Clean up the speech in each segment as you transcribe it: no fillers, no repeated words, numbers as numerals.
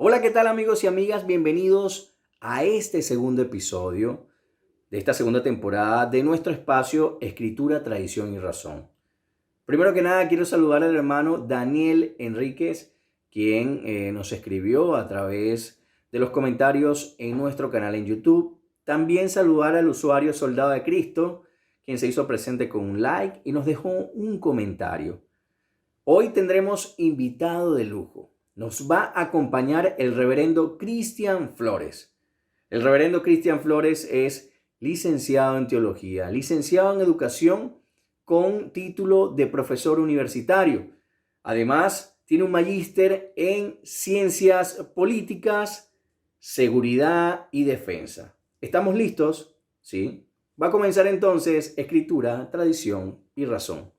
Hola, ¿qué tal amigos y amigas? Bienvenidos a este segundo episodio de esta segunda temporada de nuestro espacio Escritura, Tradición y Razón. Primero que nada, quiero saludar al hermano Daniel Enríquez, quien nos escribió a través de los comentarios en nuestro canal en YouTube. También saludar al usuario Soldado de Cristo, quien se hizo presente con un like y nos dejó un comentario. Hoy tendremos invitado de lujo. Nos va a acompañar el reverendo Cristian Flores. El reverendo Cristian Flores es licenciado en teología, licenciado en educación con título de profesor universitario. Además, tiene un magíster en ciencias políticas, seguridad y defensa. ¿Estamos listos? ¿Sí? Va a comenzar entonces Escritura, Tradición y Razón.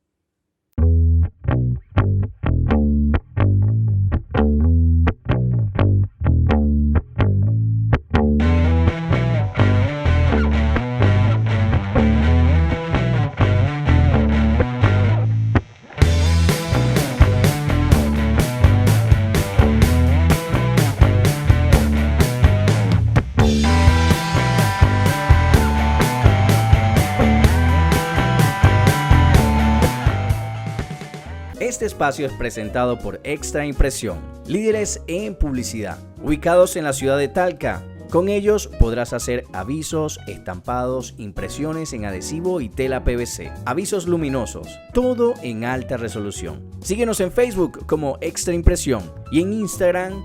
Este espacio es presentado por Extra Impresión, líderes en publicidad, ubicados en la ciudad de Talca. Con ellos podrás hacer avisos, estampados, impresiones en adhesivo y tela PVC, avisos luminosos, todo en alta resolución. Síguenos en Facebook como Extra Impresión y en Instagram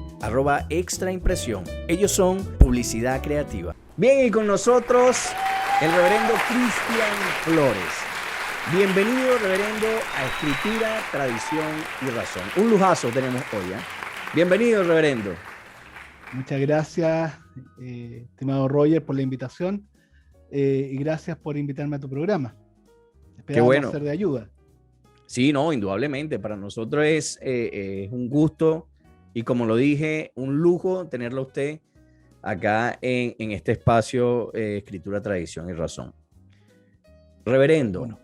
@Extra Impresión. Ellos son Publicidad Creativa. Bien, y con nosotros el reverendo Cristian Flores. Bienvenido, reverendo, a Escritura, Tradición y Razón. Un lujazo tenemos hoy, ¿eh? Bienvenido, reverendo. Muchas gracias, estimado Roger, por la invitación y gracias por invitarme a tu programa. Esperamos Qué bueno. ser de ayuda. Sí, no, indudablemente. Para nosotros es un gusto y, como lo dije, un lujo tenerlo a usted acá en este espacio Escritura, Tradición y Razón. Reverendo, Bueno,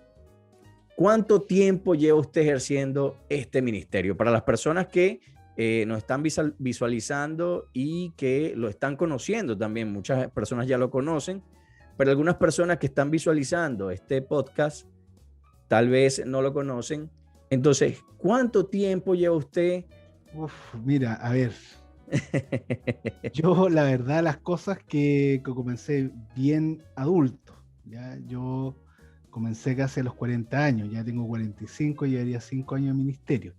¿cuánto tiempo lleva usted ejerciendo este ministerio? Para las personas que nos están visualizando y que lo están conociendo también, muchas personas ya lo conocen, pero algunas personas que están visualizando este podcast tal vez no lo conocen. Entonces, ¿cuánto tiempo lleva usted? mira, a ver, yo la verdad las cosas que comencé bien adulto, ¿ya? Yo comencé casi a los 40 años, ya tengo 45, llevaría 5 años de ministerio,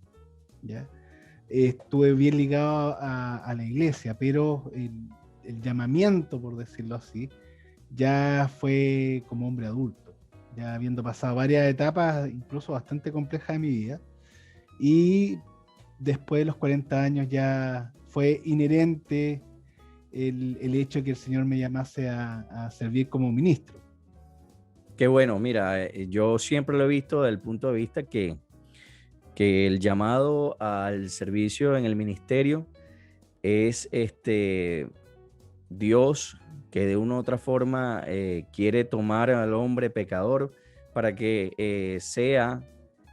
¿ya? Estuve bien ligado a la iglesia, pero el llamamiento, por decirlo así, ya fue como hombre adulto, ya habiendo pasado varias etapas, incluso bastante complejas de mi vida, y después de los 40 años ya fue inherente el hecho de que el Señor me llamase a servir como ministro. Qué bueno, mira, yo siempre lo he visto desde el punto de vista que el llamado al servicio en el ministerio es Dios que de una u otra forma quiere tomar al hombre pecador para que sea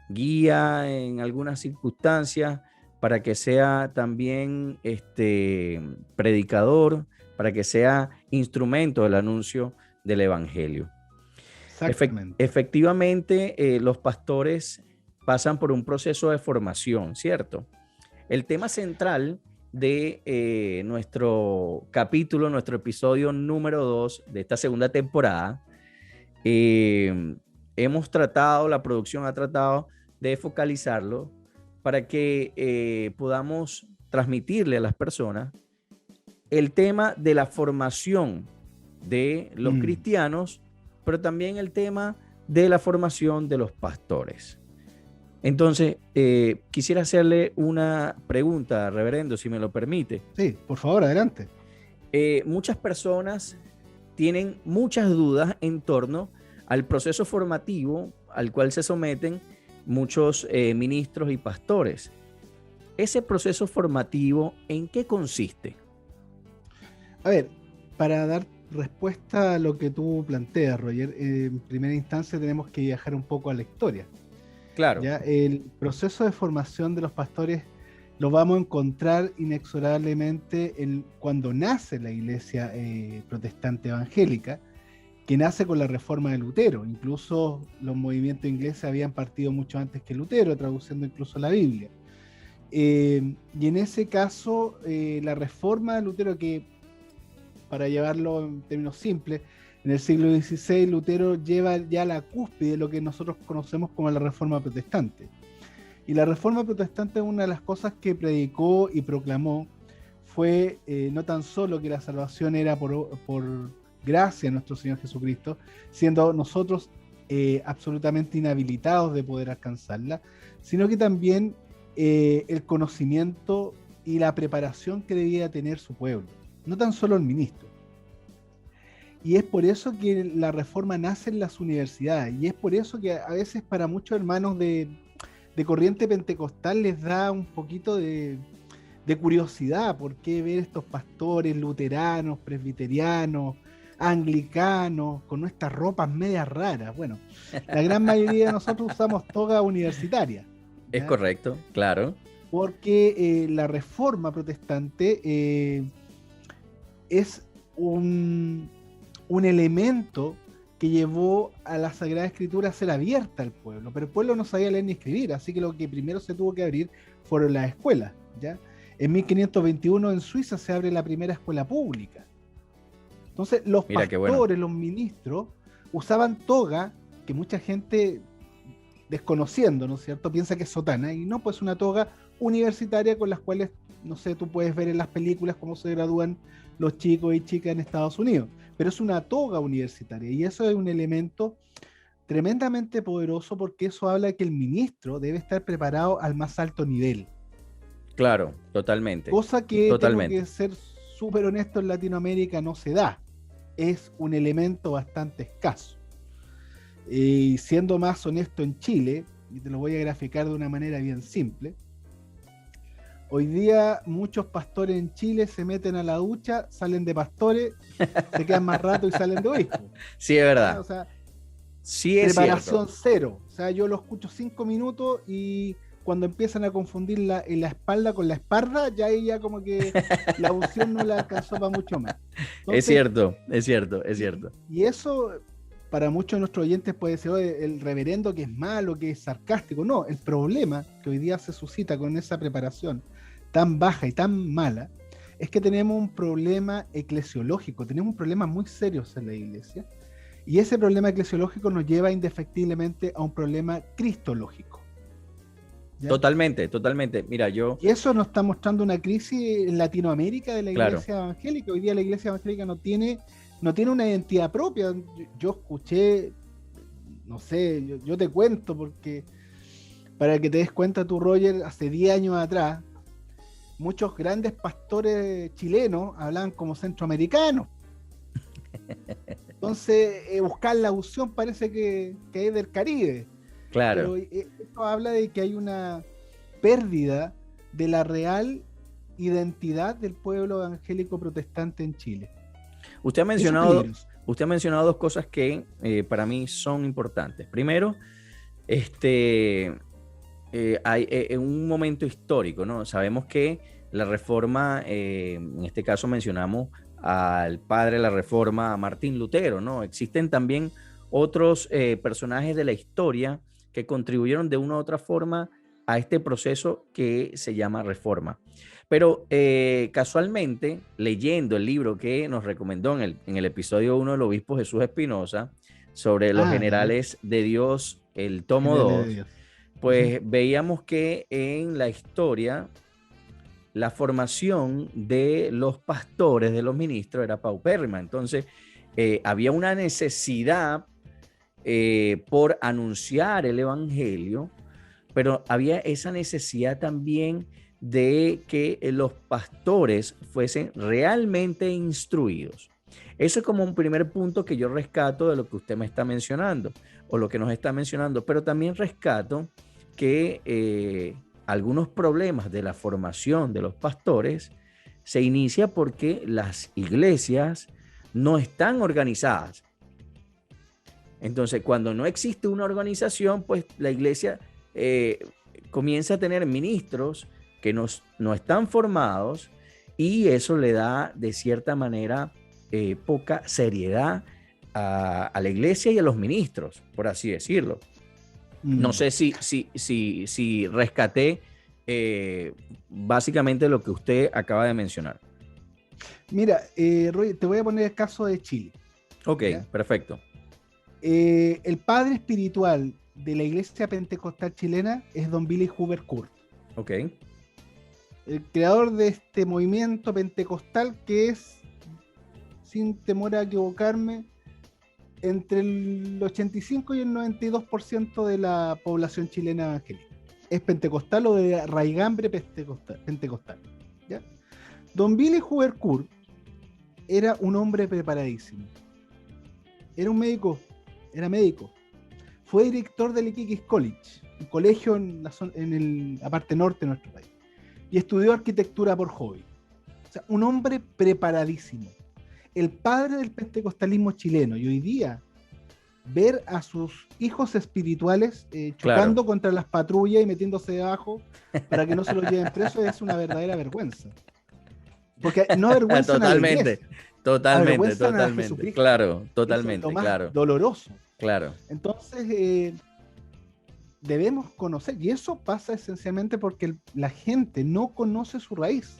guía en algunas circunstancias, para que sea también predicador, para que sea instrumento del anuncio del evangelio. Exactamente. Efectivamente, los pastores pasan por un proceso de formación, ¿cierto? El tema central de nuestro capítulo, nuestro episodio número 2 de esta segunda temporada, la producción ha tratado de focalizarlo para que podamos transmitirle a las personas el tema de la formación de los cristianos, pero también el tema de la formación de los pastores. Entonces, quisiera hacerle una pregunta, reverendo, si me lo permite. Sí, por favor, adelante. Muchas personas tienen muchas dudas en torno al proceso formativo al cual se someten muchos ministros y pastores. ¿Ese proceso formativo en qué consiste? A ver, para dar respuesta a lo que tú planteas, Roger, en primera instancia tenemos que viajar un poco a la historia. Claro. ¿Ya? El proceso de formación de los pastores lo vamos a encontrar inexorablemente cuando nace la iglesia protestante evangélica, que nace con la reforma de Lutero. Incluso los movimientos ingleses habían partido mucho antes que Lutero, traduciendo incluso la Biblia. Y en ese caso, la reforma de Lutero, que para llevarlo en términos simples, en el siglo XVI Lutero lleva ya la cúspide de lo que nosotros conocemos como la reforma protestante. Y la reforma protestante, una de las cosas que predicó y proclamó fue no tan solo que la salvación era por gracia a nuestro Señor Jesucristo, siendo nosotros absolutamente inhabilitados de poder alcanzarla, sino que también el conocimiento y la preparación que debía tener su pueblo, no tan solo el ministro. Y es por eso que la reforma nace en las universidades, y es por eso que a veces para muchos hermanos de corriente pentecostal les da un poquito de curiosidad por qué ver estos pastores luteranos, presbiterianos, anglicanos, con nuestras ropas medias raras. Bueno, la gran mayoría de nosotros usamos toga universitaria. ¿Ya? Es correcto, claro. Porque la reforma protestante es un elemento que llevó a la Sagrada Escritura a ser abierta al pueblo, pero el pueblo no sabía leer ni escribir, así que lo que primero se tuvo que abrir fueron las escuelas, ¿ya? En 1521 en Suiza se abre la primera escuela pública. Entonces los pastores, los ministros, usaban toga, que mucha gente, desconociendo, ¿no es cierto?, piensa que es sotana, y no, pues una toga universitaria con las cuales, no sé, tú puedes ver en las películas cómo se gradúan los chicos y chicas en Estados Unidos, pero es una toga universitaria, y eso es un elemento tremendamente poderoso, porque eso habla de que el ministro debe estar preparado al más alto nivel. Claro, totalmente. Cosa que, tengo que ser súper honesto, en Latinoamérica no se da. Es un elemento bastante escaso. Y siendo más honesto, en Chile, y te lo voy a graficar de una manera bien simple, hoy día muchos pastores en Chile se meten a la ducha, salen de pastores, se quedan más rato y salen de obispo. Sí, es verdad. O sea, sí, es preparación cierto. Cero. O sea, yo lo escucho 5 minutos y cuando empiezan a confundir la espalda con la espalda, ya ella como que la unción no la alcanzó para mucho más. Entonces, es cierto, es cierto, es cierto. Y eso, para muchos de nuestros oyentes puede ser el reverendo que es malo, que es sarcástico. No, el problema que hoy día se suscita con esa preparación tan baja y tan mala, es que tenemos un problema eclesiológico, tenemos un problema muy serio en la iglesia, y ese problema eclesiológico nos lleva indefectiblemente a un problema cristológico. ¿Ya? Totalmente, totalmente. Mira, Y eso nos está mostrando una crisis en Latinoamérica de la iglesia evangélica. Hoy día la iglesia evangélica no tiene una identidad propia. Yo escuché, no sé, yo te cuento, porque para que te des cuenta tú, Roger, hace 10 años atrás, muchos grandes pastores chilenos hablaban como centroamericanos. Entonces, buscar la unción parece que es del Caribe. Claro. Pero esto habla de que hay una pérdida de la real identidad del pueblo evangélico protestante en Chile. Usted ha mencionado dos cosas que para mí son importantes. Primero, hay un momento histórico, ¿no? Sabemos que la reforma, en este caso mencionamos al padre de la reforma, a Martín Lutero, ¿no? Existen también otros personajes de la historia que contribuyeron de una u otra forma a este proceso que se llama reforma. Pero casualmente, leyendo el libro que nos recomendó en el episodio 1 del obispo Jesús Espinosa, sobre los generales de Dios, el tomo 2, pues veíamos que en la historia la formación de los pastores, de los ministros, era paupérrima. Entonces, había una necesidad por anunciar el evangelio, pero había esa necesidad también de que los pastores fuesen realmente instruidos. Eso es como un primer punto que yo rescato de lo que usted me está mencionando, o lo que nos está mencionando, pero también rescato que algunos problemas de la formación de los pastores se inicia porque las iglesias no están organizadas. Entonces, cuando no existe una organización, pues la iglesia comienza a tener ministros que no están formados y eso le da de cierta manera poca seriedad a la iglesia y a los ministros, por así decirlo. No sé si rescaté básicamente lo que usted acaba de mencionar. Mira, Roy, te voy a poner el caso de Chile. Ok, ¿ya? Perfecto. El padre espiritual de la iglesia pentecostal chilena es don Billy Hoover Kurt. Ok. El creador de este movimiento pentecostal que es, sin temor a equivocarme, entre el 85 y el 92% de la población chilena evangélica. Es pentecostal o de raigambre pentecostal. ¿Ya? Don Billy Hoover Kurt era un hombre preparadísimo. Era un médico, era médico. Fue director del Iquiquis College, un colegio en la parte norte de nuestro país. Y estudió arquitectura por hobby. O sea, un hombre preparadísimo. El padre del pentecostalismo chileno. Y hoy día, ver a sus hijos espirituales chocando contra las patrullas y metiéndose debajo para que no se los lleven presos es una verdadera vergüenza. Porque no avergüenzan a la iglesia. Totalmente. Claro, totalmente. Eso es lo más doloroso. Claro. Entonces, debemos conocer, y eso pasa esencialmente porque la gente no conoce su raíz.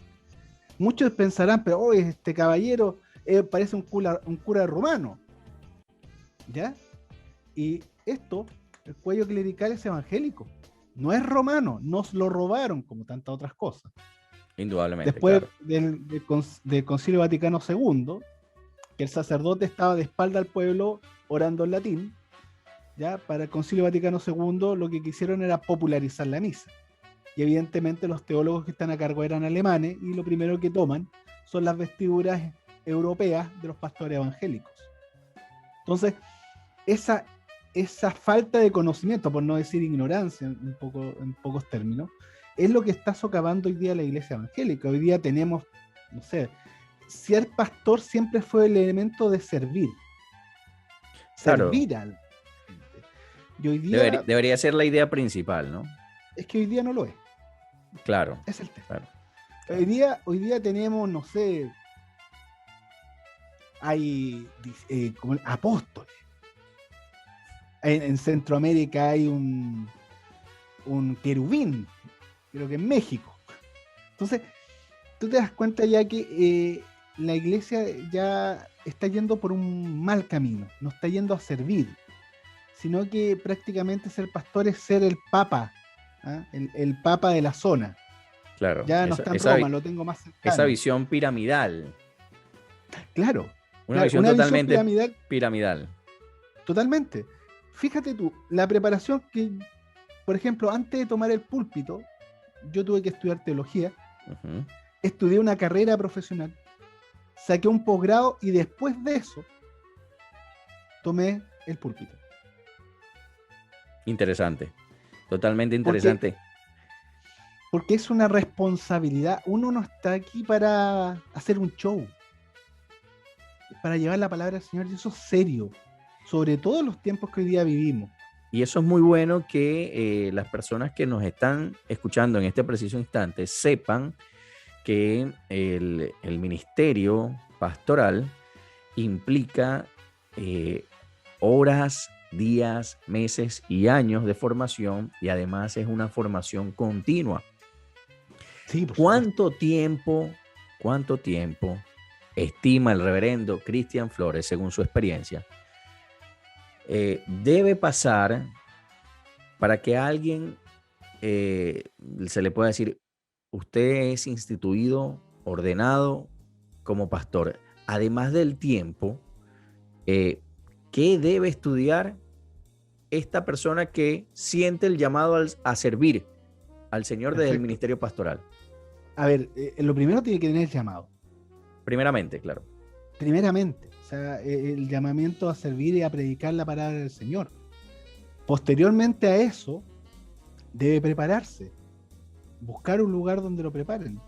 Muchos pensarán, pero este caballero parece un cura romano, ¿ya? Y esto, el cuello clerical es evangélico, no es romano, nos lo robaron como tantas otras cosas. Indudablemente. Después del Concilio Vaticano II, que el sacerdote estaba de espalda al pueblo orando en latín, ¿ya? Para el Concilio Vaticano II lo que quisieron era popularizar la misa. Y evidentemente los teólogos que están a cargo eran alemanes y lo primero que toman son las vestiduras europeas de los pastores evangélicos. Entonces, esa falta de conocimiento, por no decir ignorancia en pocos términos, es lo que está socavando hoy día la iglesia evangélica. Hoy día tenemos, no sé, ser pastor siempre fue el elemento de servir. Claro. Servir al gente. Y hoy día, debería ser la idea principal, ¿no? Es que hoy día no lo es. Claro. Es el tema. Claro. Hoy día tenemos, no sé, hay como apóstoles. En Centroamérica hay un querubín, creo que en México. Entonces, tú te das cuenta ya que la iglesia ya está yendo por un mal camino, no está yendo a servir, sino que prácticamente ser pastor es ser el papa, ¿ah? El papa de la zona. Claro. Ya no está en Roma, lo tengo más cercano. Esa visión piramidal. Claro. Una visión totalmente piramidal. Totalmente. Fíjate tú, la preparación que, por ejemplo, antes de tomar el púlpito, yo tuve que estudiar teología, estudié una carrera profesional, saqué un posgrado y después de eso tomé el púlpito. Interesante, totalmente interesante. Porque es una responsabilidad. Uno no está aquí para hacer un show, para llevar la palabra del Señor, y eso es serio, sobre todo en los tiempos que hoy día vivimos. Y eso es muy bueno que las personas que nos están escuchando en este preciso instante sepan que el ministerio pastoral implica horas, días, meses y años de formación, y además es una formación continua. Sí, ¿Cuánto tiempo estima el reverendo Cristian Flores, según su experiencia, debe pasar para que a alguien se le pueda decir: usted es instituido, ordenado como pastor? Además del tiempo, ¿qué debe estudiar esta persona que siente el llamado a servir al Señor desde el ministerio pastoral? A ver, lo primero tiene que tener el llamado. Primeramente, claro. Primeramente, o sea, el llamamiento a servir y a predicar la palabra del Señor. Posteriormente a eso, debe prepararse, buscar un lugar donde lo preparen.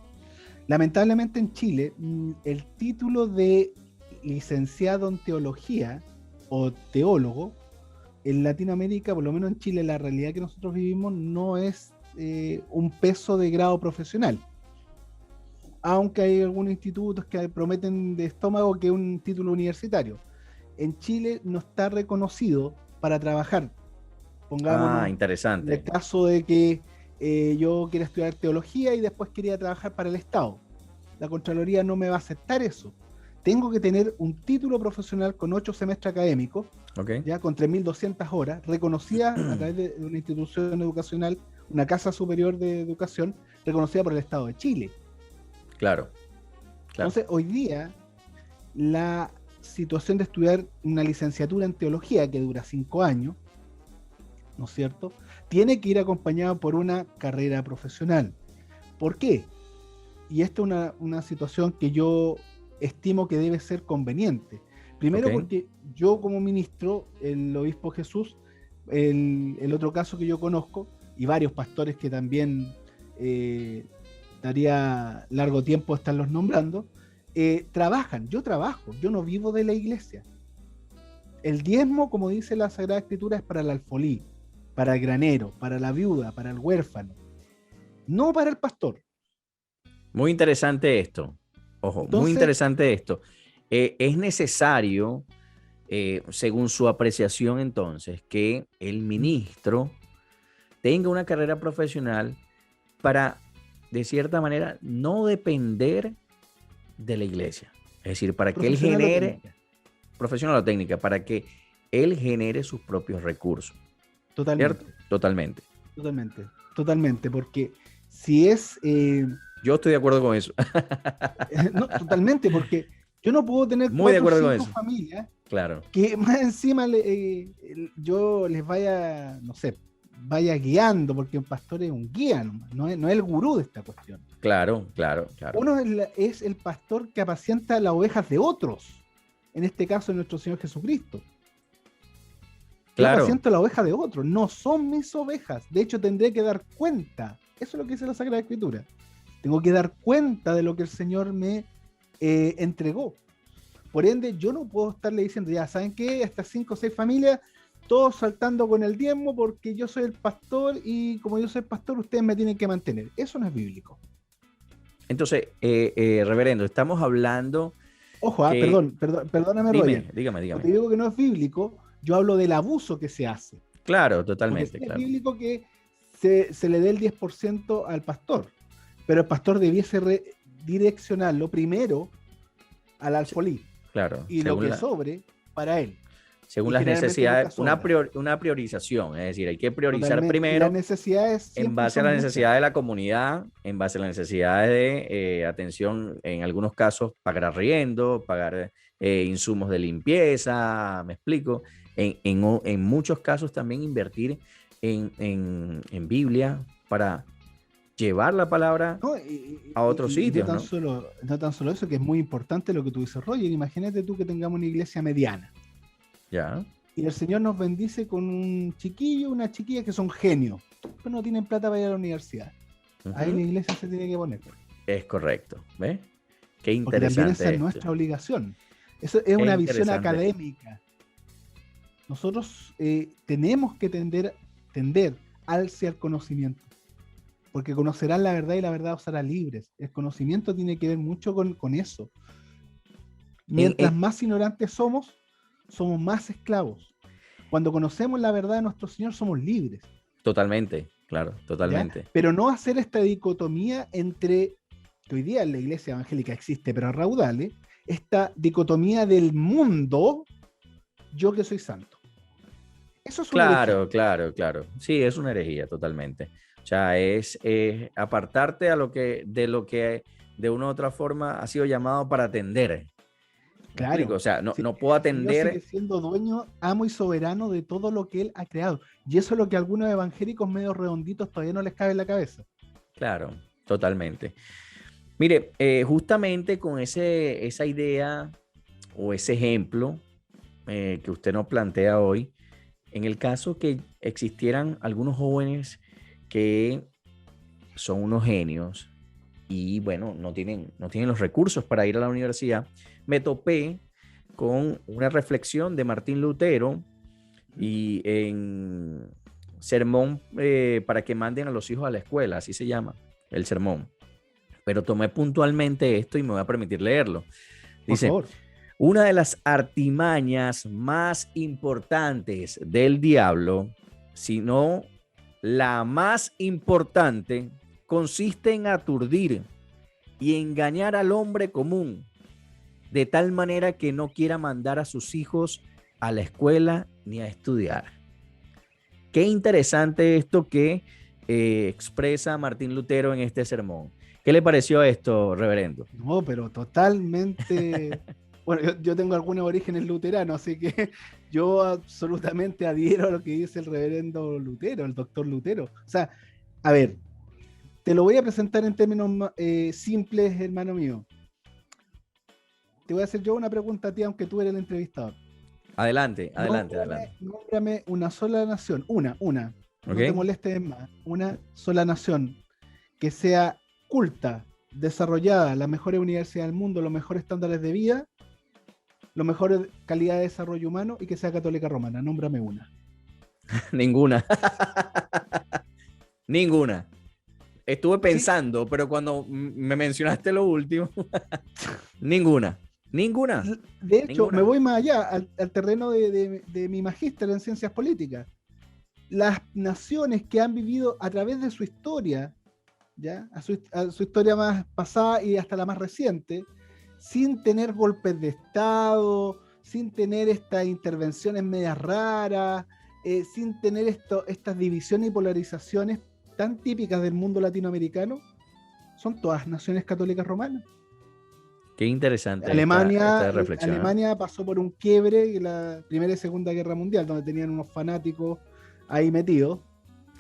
Lamentablemente en Chile, el título de licenciado en teología o teólogo, en Latinoamérica, por lo menos en Chile, la realidad que nosotros vivimos no es un peso de grado profesional. Aunque hay algunos institutos que prometen de estómago que es un título universitario. En Chile no está reconocido para trabajar. Pongámonos en Interesante. el caso de que yo quiera estudiar teología y después quería trabajar para el Estado. La Contraloría no me va a aceptar eso. Tengo que tener un título profesional con 8 semestres académicos, Okay. ya con 3.200 horas, reconocida a través de una institución educacional, una casa superior de educación, reconocida por el Estado de Chile. Claro. Entonces, hoy día, la situación de estudiar una licenciatura en teología que dura 5 años, ¿no es cierto?, tiene que ir acompañado por una carrera profesional. ¿Por qué? Y esta es una situación que yo estimo que debe ser conveniente. Primero, porque yo como ministro, el obispo Jesús, el otro caso que yo conozco, y varios pastores que también daría largo tiempo estarlos nombrando, trabajan. Yo trabajo, yo no vivo de la iglesia. El diezmo, como dice la Sagrada Escritura, es para el alfolí, para el granero, para la viuda, para el huérfano, no para el pastor. Muy interesante esto. Ojo, Entonces, muy interesante esto. Es necesario, según su apreciación entonces, que el ministro tenga una carrera profesional para, de cierta manera, no depender de la iglesia. Es decir, para que él genere, profesional o técnica, para que él genere sus propios recursos. Totalmente. ¿Cierto? Totalmente. Totalmente, porque si es... yo estoy de acuerdo con eso. No, totalmente, porque yo no puedo tener muy 4 o 5 familias, claro, que más encima yo les vaya, no sé, vaya guiando, porque un pastor es un guía, no es el gurú de esta cuestión. Claro. Uno es el pastor que apacienta las ovejas de otros, en este caso de nuestro Señor Jesucristo. Yo apaciento la oveja de otros, no son mis ovejas. De hecho, tendré que dar cuenta. Eso es lo que dice la Sagrada Escritura. Tengo que dar cuenta de lo que el Señor me entregó. Por ende, yo no puedo estarle diciendo, ya, ¿saben qué? Estas 5 o 6 familias, todos saltando con el diezmo porque yo soy el pastor y como yo soy el pastor, ustedes me tienen que mantener. Eso no es bíblico. Entonces, reverendo, estamos hablando... Ojo, perdóname, Roger. Dígame. Cuando digo que no es bíblico, yo hablo del abuso que se hace. Claro, totalmente. Porque es bíblico que se le dé el 10% al pastor, pero el pastor debiese direccionarlo primero al alfolí. Claro. Y lo que sobre, para él. Según las necesidades, una priorización, es decir, hay que priorizar primero en base a la necesidad de la comunidad, en base a las necesidades de atención, en algunos casos, pagar arriendo, pagar insumos de limpieza, me explico. En muchos casos también invertir en Biblia para llevar la palabra a otros sitios. No tan solo eso, que es muy importante lo que tú dices, Roger. Imagínate tú que tengamos una iglesia mediana. Ya. Y el Señor nos bendice con un chiquillo, una chiquilla que son genios, pero no tienen plata para ir a la universidad. Ahí la iglesia se tiene que poner. Es correcto. ¿Ves? Qué interesante. Porque también esa es nuestra obligación. Eso es una visión académica. Nosotros tenemos que tender hacia el conocimiento. Porque conocerán la verdad y la verdad os hará libres. El conocimiento tiene que ver mucho con eso. Mientras más ignorantes somos más esclavos. Cuando conocemos la verdad de nuestro Señor, somos libres. Totalmente, claro, totalmente. ¿Ya? Pero no hacer esta dicotomía entre, que hoy día en la iglesia evangélica existe, pero a raudales, esta dicotomía del mundo, yo que soy santo. Eso es una herejía. Claro. Sí, es una herejía, totalmente. O sea, es apartarte de lo que de una u otra forma ha sido llamado para atender. Claro. O sea, no puedo atender. Sigue siendo dueño, amo y soberano de todo lo que él ha creado. Y eso es lo que a algunos evangélicos medio redonditos todavía no les cabe en la cabeza. Claro, totalmente. Mire, justamente con esa idea o ese ejemplo que usted nos plantea hoy, en el caso que existieran algunos jóvenes que son unos genios y bueno, no tienen los recursos para ir a la universidad, me topé con una reflexión de Martín Lutero y en sermón para que manden a los hijos a la escuela, así se llama el sermón. Pero tomé puntualmente esto y me voy a permitir leerlo. Dice, por favor. Una de las artimañas más importantes del diablo, si no la más importante, consiste en aturdir y engañar al hombre común, de tal manera que no quiera mandar a sus hijos a la escuela ni a estudiar. Qué interesante esto que expresa Martín Lutero en este sermón. ¿Qué le pareció esto, reverendo? No, pero totalmente... Bueno, yo tengo algunos orígenes luteranos, así que yo absolutamente adhiero a lo que dice el reverendo Lutero, el doctor Lutero. O sea, a ver, te lo voy a presentar en términos simples, hermano mío. Te voy a hacer yo una pregunta a ti, aunque tú eres el entrevistador. Adelante. Nómbrame una sola nación, una. Okay. No te molestes más. Una sola nación que sea culta, desarrollada, las mejores universidades del mundo, los mejores estándares de vida, la mejor calidad de desarrollo humano y que sea católica romana. Nómbrame una. Ninguna. Ninguna. Estuve pensando, ¿sí? Pero cuando me mencionaste lo último, ninguna. De hecho, me voy más allá, al terreno de mi magíster en ciencias políticas. Las naciones que han vivido a través de su historia, ¿ya? A su historia más pasada y hasta la más reciente, sin tener golpes de Estado, sin tener estas intervenciones medias raras, sin tener estas divisiones y polarizaciones tan típicas del mundo latinoamericano, son todas naciones católicas romanas. Qué interesante esta reflexión. Alemania pasó por un quiebre en la Primera y Segunda Guerra Mundial, donde tenían unos fanáticos ahí metidos.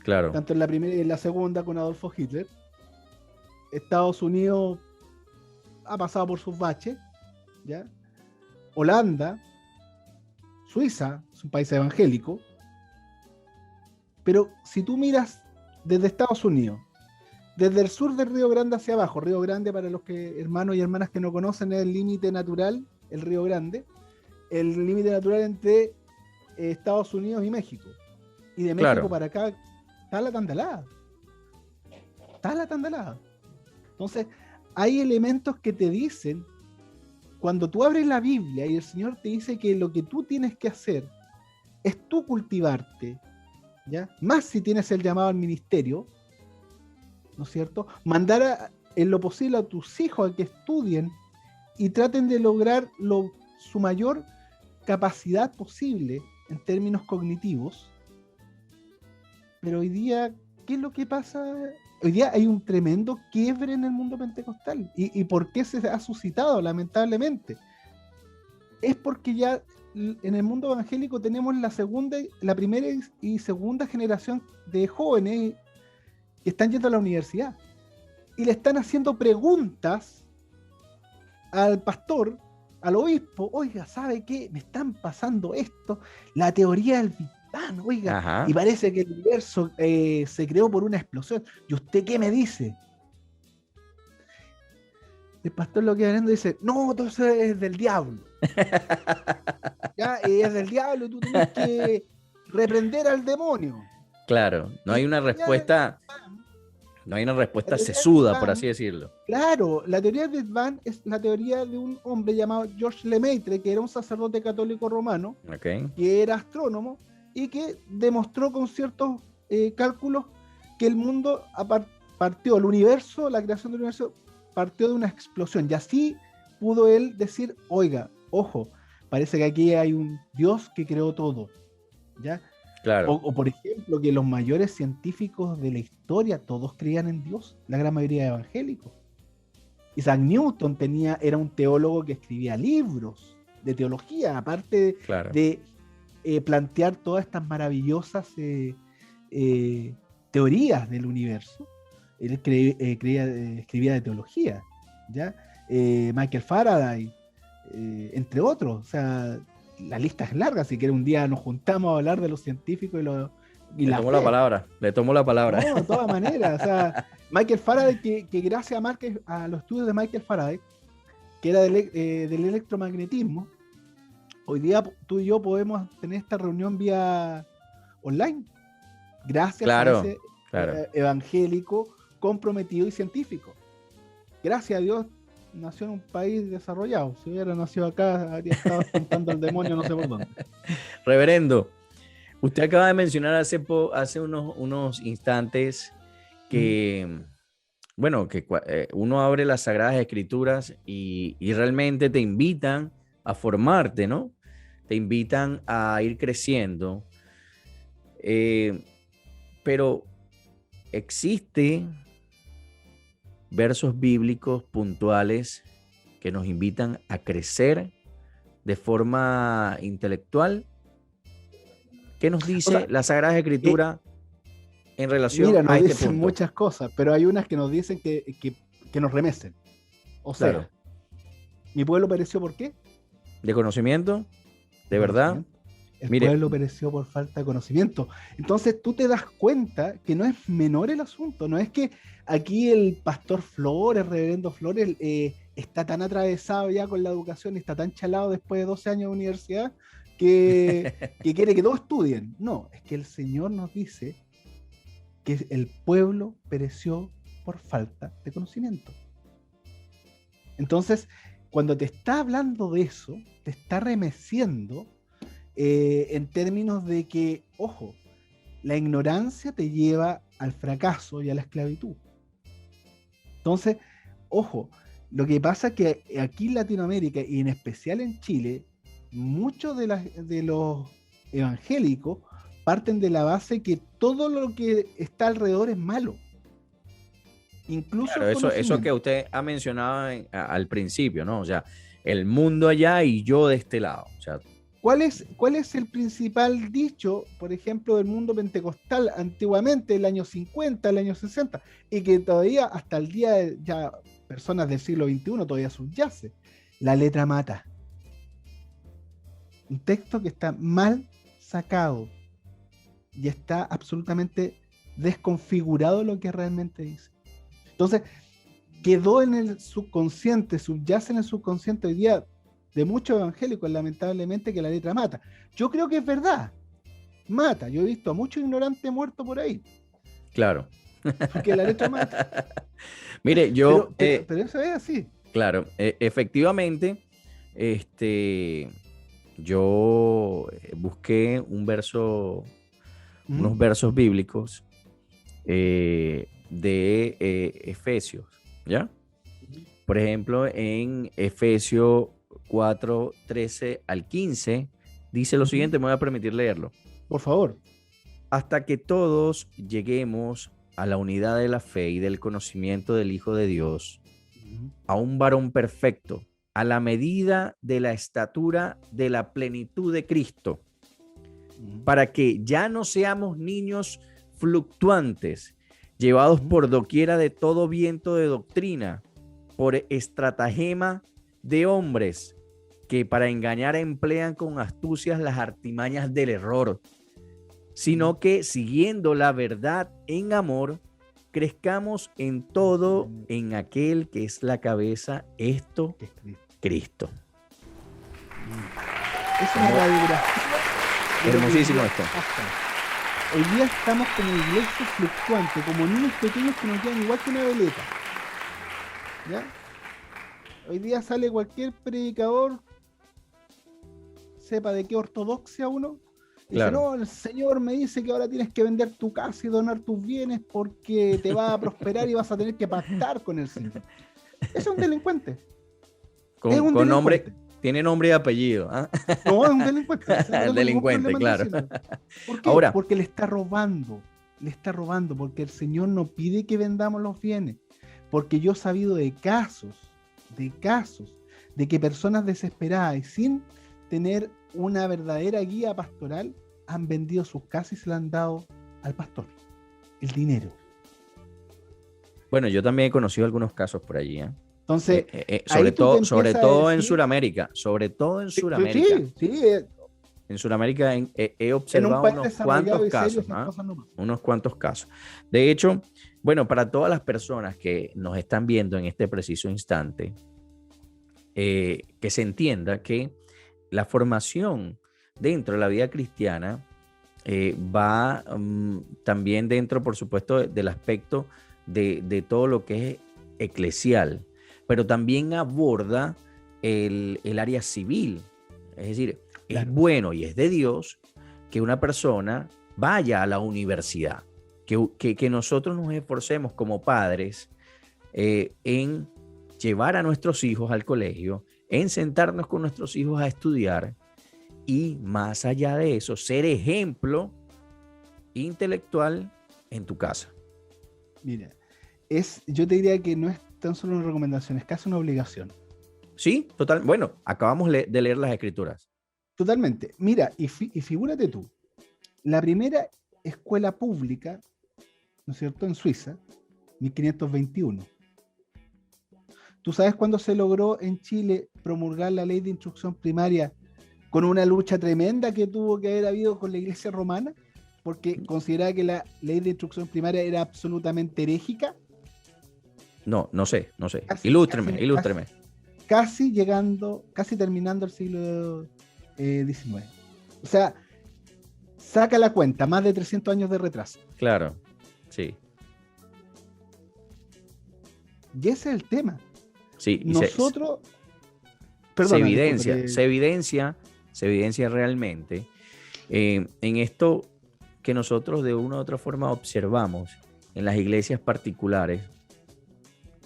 Claro. Tanto en la Primera y en la Segunda con Adolfo Hitler. Estados Unidos ha pasado por sus baches, ¿ya? Holanda, Suiza, es un país evangélico. Pero si tú miras desde Estados Unidos, desde el sur del Río Grande hacia abajo, Río Grande, para los hermanos y hermanas que no conocen, es el límite natural, el Río Grande, el límite natural entre Estados Unidos y México. Y de México para acá está la Tandalada. Entonces, hay elementos que te dicen, cuando tú abres la Biblia y el Señor te dice que lo que tú tienes que hacer es tú cultivarte, ¿ya? Más si tienes el llamado al ministerio, ¿no es cierto? Mandar en lo posible a tus hijos a que estudien y traten de lograr su mayor capacidad posible en términos cognitivos. Pero hoy día, ¿qué es lo que pasa? Hoy día hay un tremendo quiebre en el mundo pentecostal. ¿Y por qué se ha suscitado, lamentablemente? Es porque ya en el mundo evangélico tenemos la primera y segunda generación de jóvenes que están yendo a la universidad y le están haciendo preguntas al pastor, al obispo. Oiga, ¿sabe qué? Me están pasando esto, la teoría del Big Bang, oiga. Ajá. Y parece que el universo se creó por una explosión. ¿Y usted qué me dice? El pastor lo que va viendo dice, no, todo eso es del diablo. ¿Ya? Es del diablo y tú tienes que reprender al demonio. Claro, no hay una respuesta sesuda, por así decirlo. Claro, la teoría del Big Bang es la teoría de un hombre llamado Georges Lemaitre, que era un sacerdote católico romano, que era astrónomo y que demostró con ciertos cálculos que el mundo partió, el universo, la creación del universo partió de una explosión. Y así pudo él decir, oiga, ojo, parece que aquí hay un Dios que creó todo, ¿ya? Claro. O por ejemplo, que los mayores científicos de la historia todos creían en Dios, la gran mayoría evangélicos. Isaac Newton era un teólogo que escribía libros de teología, aparte de plantear todas estas maravillosas teorías del universo. Él escribía de teología, ¿ya? Michael Faraday, entre otros. O sea, la lista es larga, si quiere un día nos juntamos a hablar de los científicos y le tomo la palabra. No, de todas maneras. O sea, Michael Faraday, que gracias a los estudios de Michael Faraday, que era del electromagnetismo, hoy día tú y yo podemos tener esta reunión vía online. gracias a Claro, ese claro. evangélico comprometido y científico. Gracias a Dios nació en un país desarrollado. Si hubiera nacido acá, habría estado espantando al demonio no sé por dónde. Reverendo, usted acaba de mencionar hace unos instantes que, bueno, que uno abre las Sagradas Escrituras y realmente te invitan a formarte, ¿no? Te invitan a ir creciendo. Pero existe versos bíblicos puntuales que nos invitan a crecer de forma intelectual. ¿Qué nos O dice sea, la Sagrada Escritura en relación mira, a nos este dicen punto? muchas cosas, pero hay unas que nos dicen que nos remecen. O Claro, sea, mi pueblo pereció ¿por qué? de conocimiento, De de verdad. conocimiento. El Mire, pueblo pereció por falta de conocimiento. Entonces tú te das cuenta que no es menor el asunto, no es que aquí el pastor Flores, reverendo Flores, está tan atravesado ya con la educación, está tan chalado después de 12 años de universidad que quiere que todos estudien. No, es que el Señor nos dice que el pueblo pereció por falta de conocimiento. Entonces, cuando te está hablando de eso, te está remeciendo en términos de que, ojo, la ignorancia te lleva al fracaso y a la esclavitud. Entonces, ojo, lo que pasa es que aquí en Latinoamérica y en especial en Chile, muchos de los evangélicos parten de la base que todo lo que está alrededor es malo, incluso claro, el eso que conocimiento. usted ha mencionado al principio, ¿no? O sea, el mundo allá y yo de este lado. O sea, ¿Cuál es el principal dicho, por ejemplo, del mundo pentecostal antiguamente, el año 50, el año 60, y que todavía hasta el día de ya personas del siglo XXI todavía subyace? La letra mata. Un texto que está mal sacado y está absolutamente desconfigurado lo que realmente dice. Entonces, quedó en el subconsciente, subyace en el subconsciente hoy día de muchos evangélicos, lamentablemente, que la letra mata. Yo creo que es verdad, mata. Yo he visto a muchos ignorantes muertos por ahí, claro. porque la letra mata. Mire, Pero eso es así. claro, efectivamente, este, yo busqué ¿Mm? unos versos bíblicos de Efesios, ¿ya? Por ejemplo, en Efesios 4:13 al 15, dice lo ¿Mm? siguiente, me voy a permitir leerlo. Por favor. Hasta que todos lleguemos a la unidad de la fe y del conocimiento del Hijo de Dios, ¿Mm? a un varón perfecto, a la medida de la estatura de la plenitud de Cristo, ¿Mm? para que ya no seamos niños fluctuantes, llevados ¿Mm? por doquiera de todo viento de doctrina, por estratagema de hombres que para engañar emplean con astucias las artimañas del error, sino que siguiendo la verdad en amor, crezcamos en todo en aquel que es la cabeza, esto, Que es Cristo. Cristo. Es una radiografía de lo que hoy Hermosísimo día esto. pasa. Hoy día estamos como iglesias fluctuantes, como niños pequeños que nos quedan igual que una veleta. ¿Ya? Hoy día sale cualquier predicador, sepa de qué ortodoxia uno, y dice, Claro. no, el Señor me dice que ahora tienes que vender tu casa y donar tus bienes porque te va a prosperar y vas a tener que pactar con el Señor. Ese es un delincuente. Es un Con nombre, delincuente. tiene nombre y apellido. ¿Ah? No, es un delincuente. O sea, no tengo ningún Delincuente, problema en claro. decirlo. ¿Por qué? Ahora, Porque le está robando. Le está robando. Porque el Señor no pide que vendamos los bienes. Porque yo he sabido de casos, de que personas desesperadas y sin tener una verdadera guía pastoral han vendido sus casas y se la han dado al pastor. El dinero. bueno, yo también he conocido algunos casos por allí, ¿eh? Entonces, Sobre ahí tú te sobre empiezas a todo en decir, Sudamérica, sobre todo en sí, Sudamérica. sí, En Sudamérica he en un observado país unos desarrollado cuantos y serio casos, esas ¿ah? cosas no pasan. Unos cuantos casos. De hecho, bueno, para todas las personas que nos están viendo en este preciso instante, que se entienda que la formación dentro de la vida cristiana va también dentro, por supuesto, del aspecto de todo lo que es eclesial, pero también aborda el área civil. Es decir, es Claro. bueno y es de Dios que una persona vaya a la universidad, que nosotros nos esforcemos como padres en llevar a nuestros hijos al colegio, en sentarnos con nuestros hijos a estudiar y más allá de eso, ser ejemplo intelectual en tu casa. Mira, yo te diría que no es tan solo una recomendación, es casi una obligación. Sí, total. Bueno, acabamos de leer las escrituras. Totalmente. Mira, y figúrate tú, la primera escuela pública, ¿no es cierto?, en Suiza, 1521. ¿Tú sabes cuándo se logró en Chile promulgar la ley de instrucción primaria con una lucha tremenda que tuvo que haber habido con la Iglesia romana? Porque consideraba que la ley de instrucción primaria era absolutamente herégica. No, no sé. Casi, Ilústreme. casi terminando el siglo XIX. O sea, saca la cuenta, más de 300 años de retraso. Claro, sí. Y ese es el tema. Sí, Nosotros... se evidencia realmente en esto que nosotros de una u otra forma observamos en las iglesias particulares,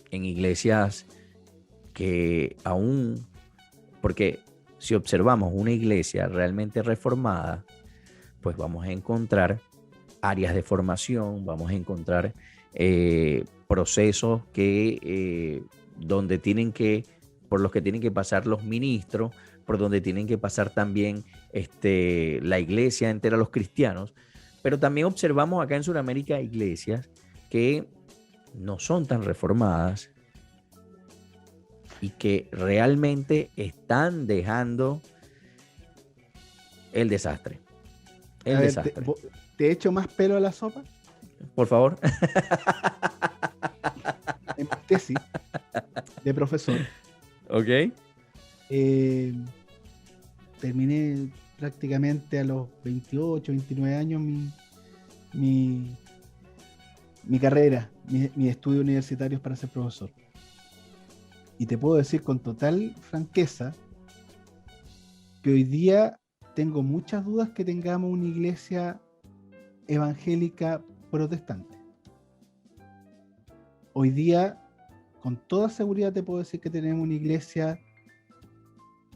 en iglesias que aún, porque si observamos una iglesia realmente reformada, pues vamos a encontrar áreas de formación, vamos a encontrar procesos que donde por los que tienen que pasar los ministros, por donde tienen que pasar también la iglesia entera, los cristianos, pero también observamos acá en Sudamérica iglesias que no son tan reformadas y que realmente están dejando el desastre. A ver, ¿te echo más pelo a la sopa? Por favor. En mi tesis de profesor. Ok. Terminé prácticamente a los 28, 29 años mi carrera, mis estudios universitarios para ser profesor. Y te puedo decir con total franqueza que hoy día tengo muchas dudas que tengamos una iglesia evangélica protestante. Hoy día, con toda seguridad te puedo decir que tenemos una iglesia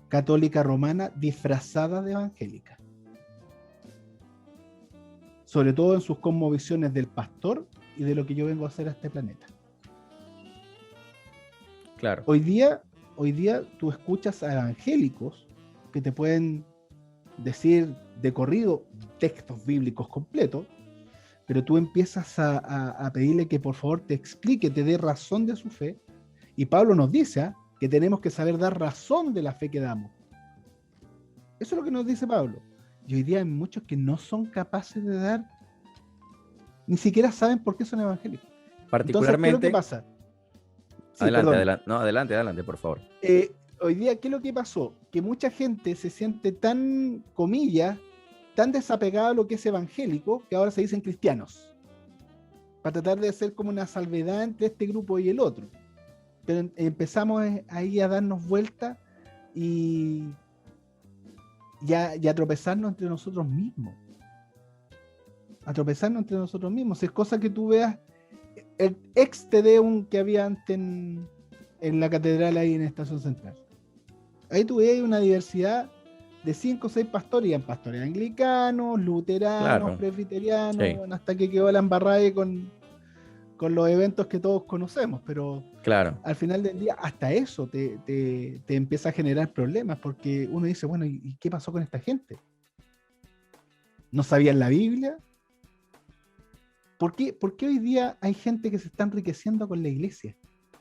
católica romana disfrazada de evangélica. Sobre todo en sus cosmovisiones del pastor y de lo que yo vengo a hacer a este planeta. Claro. Hoy día tú escuchas a evangélicos que te pueden decir de corrido textos bíblicos completos, pero tú empiezas a pedirle que por favor te explique, te dé razón de su fe, y Pablo nos dice que tenemos que saber dar razón de la fe que damos. Eso es lo que nos dice Pablo. Y hoy día hay muchos que no son capaces de dar, ni siquiera saben por qué son evangélicos. Particularmente. Entonces, ¿qué es lo que pasa? Sí, adelante, por favor. Hoy día, ¿qué es lo que pasó? Que mucha gente se siente tan, comillas, tan desapegada a lo que es evangélico, que ahora se dicen cristianos, para tratar de hacer como una salvedad entre este grupo y el otro. Pero empezamos ahí a darnos vuelta y a tropezarnos entre nosotros mismos. Es cosa que tú veas el ex Te Deum que había antes en la catedral ahí en Estación Central. Ahí tú veías una diversidad de 5 o 6 pastores, y en pastores anglicanos, luteranos, Claro. Presbiterianos, Sí. hasta que quedó la embarrada con los eventos que todos conocemos, pero Claro. al final del día hasta eso te empieza a generar problemas, porque uno dice, bueno, ¿y qué pasó con esta gente? ¿No sabían la Biblia? ¿Por qué hoy día hay gente que se está enriqueciendo con la iglesia?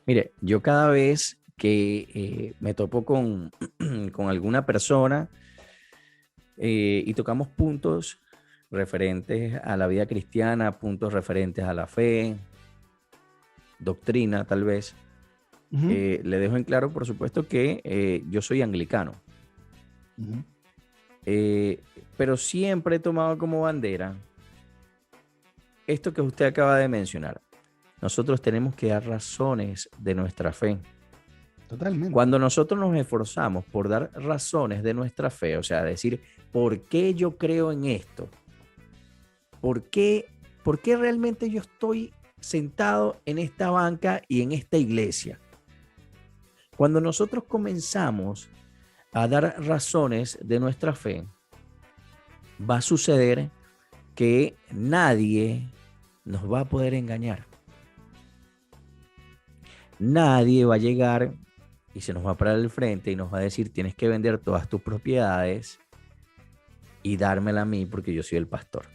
Mire, yo cada vez que me topo con alguna persona y tocamos puntos referentes a la vida cristiana, puntos referentes a la fe, doctrina tal vez, le dejo en claro, por supuesto, que yo soy anglicano. eh, pero siempre he tomado como bandera esto que usted acaba de mencionar. Nosotros tenemos que dar razones de nuestra fe. Totalmente. Cuando nosotros nos esforzamos por dar razones de nuestra fe, o sea, decir, ¿por qué yo creo en esto? ¿Por qué realmente yo estoy sentado en esta banca y en esta iglesia? Cuando nosotros comenzamos a dar razones de nuestra fe, va a suceder que nadie nos va a poder engañar. Nadie va a llegar y se nos va a parar al frente y nos va a decir, tienes que vender todas tus propiedades y dármela a mí porque yo soy el pastor.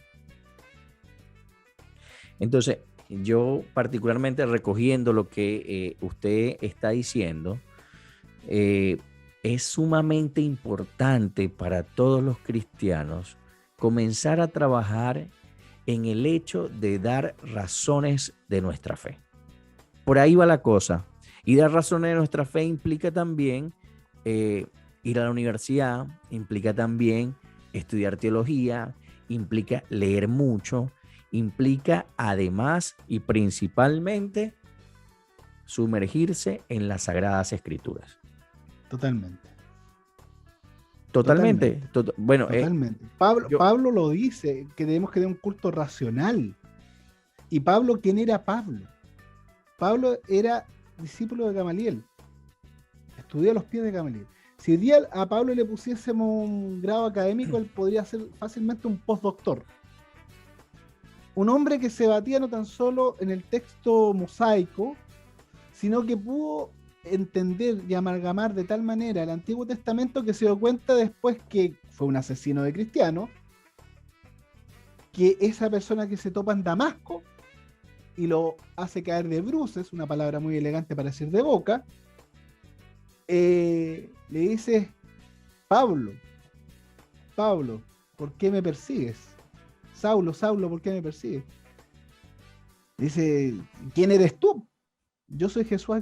Entonces, yo particularmente recogiendo lo que usted está diciendo, es sumamente importante para todos los cristianos comenzar a trabajar en el hecho de dar razones de nuestra fe. Por ahí va la cosa. Y dar razones de nuestra fe implica también ir a la universidad, implica también estudiar teología, implica leer mucho, implica además y principalmente sumergirse en las Sagradas Escrituras. Totalmente. Totalmente. Bueno, totalmente. Pablo lo dice, que tenemos que tener un culto racional. ¿Y Pablo quién era Pablo? Pablo era discípulo de Gamaliel. Estudió a los pies de Gamaliel. Si hoy día a Pablo le pusiésemos un grado académico, él podría ser fácilmente un postdoctor. Un hombre que se batía no tan solo en el texto mosaico, sino que pudo entender y amalgamar de tal manera el Antiguo Testamento que se dio cuenta después que fue un asesino de cristianos, que esa persona que se topa en Damasco y lo hace caer de bruces, una palabra muy elegante para decir de boca, le dice, Pablo, ¿por qué me persigues? Saulo, ¿por qué me persigues? Dice, ¿quién eres tú? Yo soy Jesús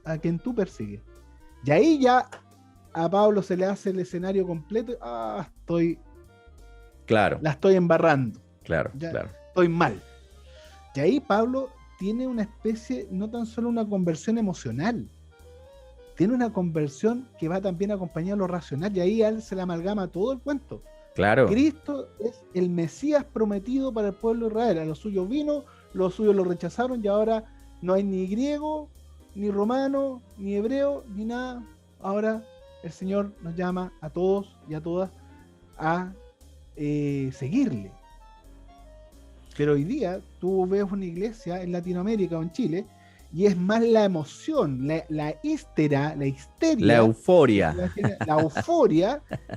a quien tú persigues. Y ahí ya a Pablo se le hace el escenario completo. La estoy embarrando. Claro. Estoy mal. Y ahí Pablo tiene una especie, no tan solo una conversión emocional, tiene una conversión que va también acompañada de lo racional, y ahí a él se le amalgama todo el cuento. Claro. Cristo es el Mesías prometido para el pueblo de Israel. A los suyos vino, los suyos lo rechazaron, y ahora no hay ni griego, ni romano, ni hebreo, ni nada. Ahora el Señor nos llama a todos y a todas a seguirle. Pero hoy día tú ves una iglesia en Latinoamérica o en Chile y es más la emoción, la histeria, la euforia,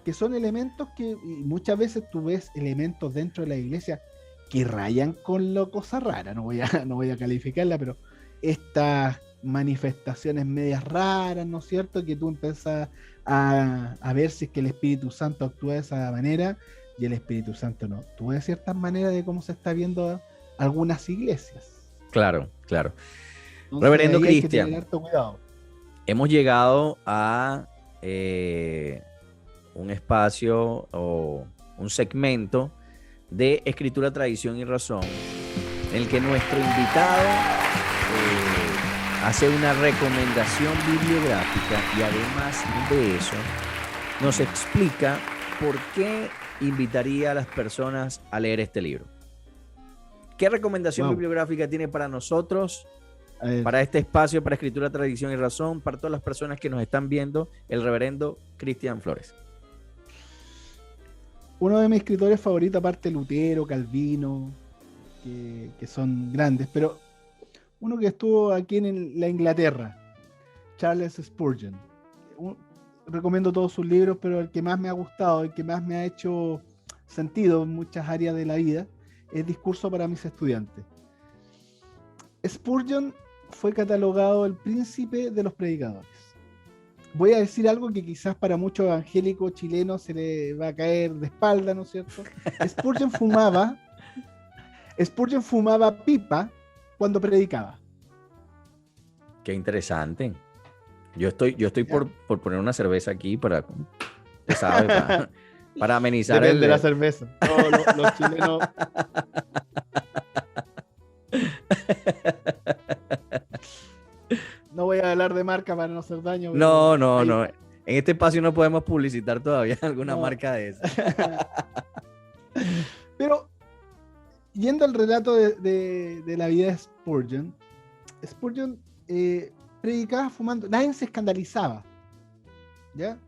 que son elementos que muchas veces tú ves elementos dentro de la iglesia que rayan con lo cosa rara. No voy a calificarla, pero estas manifestaciones medias raras, ¿no es cierto? Que tú empiezas a ver si es que el Espíritu Santo actúa de esa manera y el Espíritu Santo no. Tú ves ciertas maneras de cómo se está viendo algunas iglesias. Claro. Entonces, Reverendo Cristian, hay que tener harto cuidado. Hemos llegado a un espacio o un segmento de Escritura, Tradición y Razón, en el que nuestro invitado hace una recomendación bibliográfica y además de eso nos explica por qué invitaría a las personas a leer este libro. ¿Qué recomendación bibliográfica tiene para nosotros, para este espacio, para Escritura, Tradición y Razón, para todas las personas que nos están viendo, el reverendo Cristian Flores? Uno de mis escritores favoritos, aparte Lutero, Calvino, que son grandes, pero uno que estuvo aquí en la Inglaterra, Charles Spurgeon. Recomiendo todos sus libros, pero el que más me ha gustado, el que más me ha hecho sentido en muchas áreas de la vida, es Discurso para mis estudiantes. Spurgeon fue catalogado el príncipe de los predicadores. Voy a decir algo que quizás para muchos evangélicos chilenos se le va a caer de espalda, ¿no es cierto? Spurgeon fumaba pipa cuando predicaba. Qué interesante. Yo estoy por poner una cerveza aquí para, ¿sabes? Para amenizar Depende de la cerveza. No, los chilenos. No voy a hablar de marca para no hacer daño, pero No, no, no. En este espacio no podemos publicitar todavía alguna no. marca de esa. Pero, yendo al relato de la vida de Spurgeon, Spurgeon predicaba fumando, nadie se escandalizaba, ¿ya?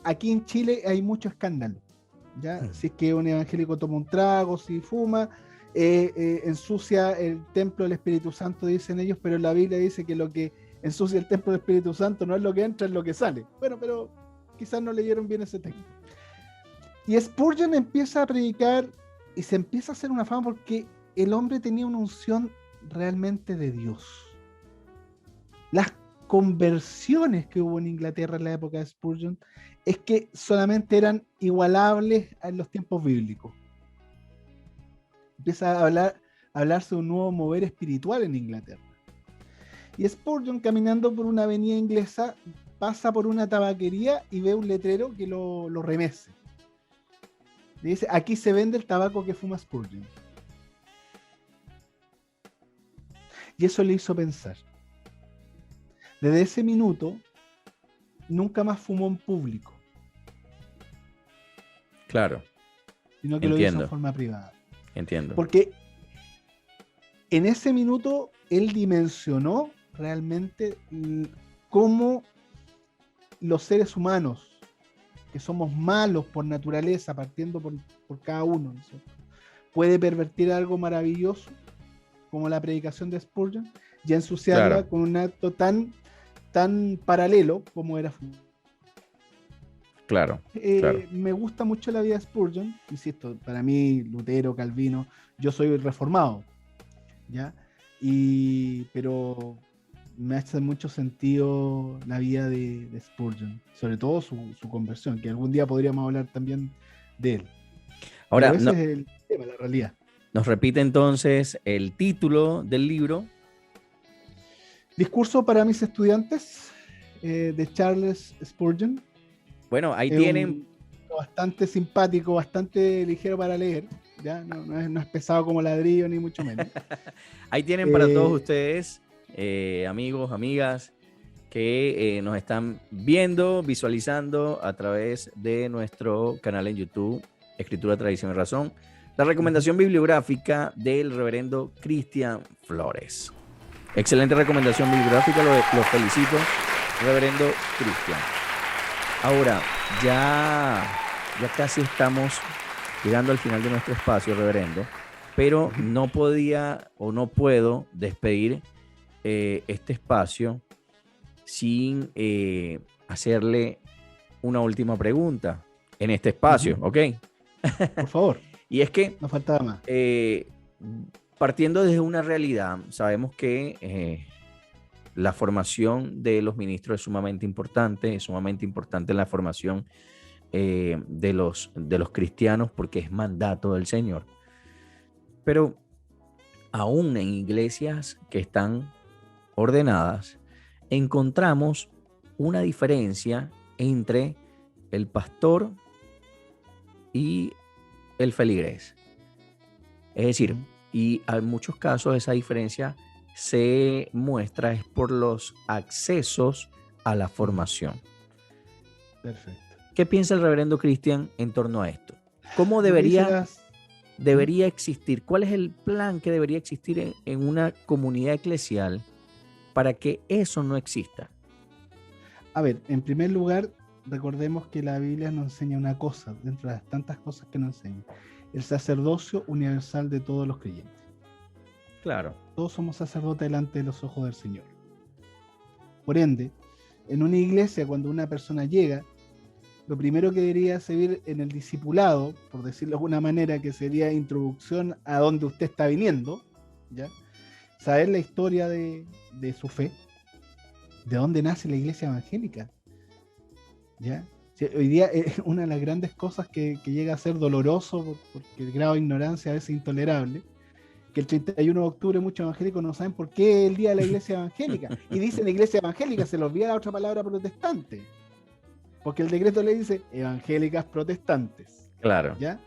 Aquí en Chile hay mucho escándalo, ¿ya? Si es que un evangélico toma un trago, si fuma, ensucia el templo del Espíritu Santo, dicen ellos, pero la Biblia dice que lo que ensucia el templo del Espíritu Santo no es lo que entra, es lo que sale. Bueno, pero quizás no leyeron bien ese texto. Y Spurgeon empieza a predicar y se empieza a hacer una fama porque el hombre tenía una unción realmente de Dios. Las conversiones que hubo en Inglaterra en la época de Spurgeon es que solamente eran igualables en los tiempos bíblicos. Empieza a hablarse de un nuevo mover espiritual en Inglaterra. Y Spurgeon, caminando por una avenida inglesa, pasa por una tabaquería y ve un letrero que lo remece. Le dice, aquí se vende el tabaco que fuma Spurgeon. Y eso le hizo pensar. Desde ese minuto, nunca más fumó en público. Claro. Sino que lo hizo en forma privada. Entiendo. Porque en ese minuto, él dimensionó realmente cómo los seres humanos, que somos malos por naturaleza, partiendo por cada uno, ¿no? Puede pervertir algo maravilloso, como la predicación de Spurgeon, y ensuciarla con un acto tan paralelo como era fumar. Claro, claro. Me gusta mucho la vida de Spurgeon, insisto, para mí, Lutero, Calvino, yo soy reformado, ¿ya? Pero me hace mucho sentido la vida de Spurgeon, sobre todo su conversión, que algún día podríamos hablar también de él. Ahora, pero ese es el tema, la realidad. Nos repite entonces el título del libro. Discurso para mis estudiantes, de Charles Spurgeon. Bueno, ahí tienen. Bastante simpático, bastante ligero para leer. ¿Ya? No es pesado como ladrillo, ni mucho menos. Ahí tienen para todos ustedes, amigos, amigas, que nos están viendo, visualizando a través de nuestro canal en YouTube, Escritura, Tradición y Razón, la recomendación bibliográfica del reverendo Cristian Flores. Excelente recomendación bibliográfica, lo felicito, reverendo Cristian. Ahora, ya casi estamos llegando al final de nuestro espacio, reverendo, pero no podía o no puedo despedir este espacio sin hacerle una última pregunta en este espacio, ¿ok? Por favor. Y es que no faltaba más. Partiendo desde una realidad, sabemos que la formación de los ministros es sumamente importante en la formación de los cristianos, porque es mandato del Señor. Pero aún en iglesias que están ordenadas, encontramos una diferencia entre el pastor y el feligrés. Es decir, y en muchos casos esa diferencia se muestra es por los accesos a la formación. Perfecto. ¿Qué piensa el reverendo Cristian en torno a esto? ¿Cómo debería existir? ¿Cuál es el plan que debería existir en una comunidad eclesial para que eso no exista? A ver, en primer lugar, recordemos que la Biblia nos enseña una cosa, dentro de las tantas cosas que nos enseña: el sacerdocio universal de todos los creyentes. Claro. Todos somos sacerdotes delante de los ojos del Señor. Por ende, en una iglesia, cuando una persona llega, lo primero que debería servir en el discipulado, por decirlo de alguna manera, que sería introducción a donde usted está viniendo, ¿ya? Saber la historia de su fe, de dónde nace la iglesia evangélica, ¿ya? Hoy día una de las grandes cosas que llega a ser doloroso, porque el grado de ignorancia a veces es intolerable, que el 31 de octubre muchos evangélicos no saben por qué es el día de la iglesia evangélica, y dicen iglesia evangélica, se les olvida la otra palabra protestante. porque el decreto le dice evangélicas protestantes, Claro, ¿ya?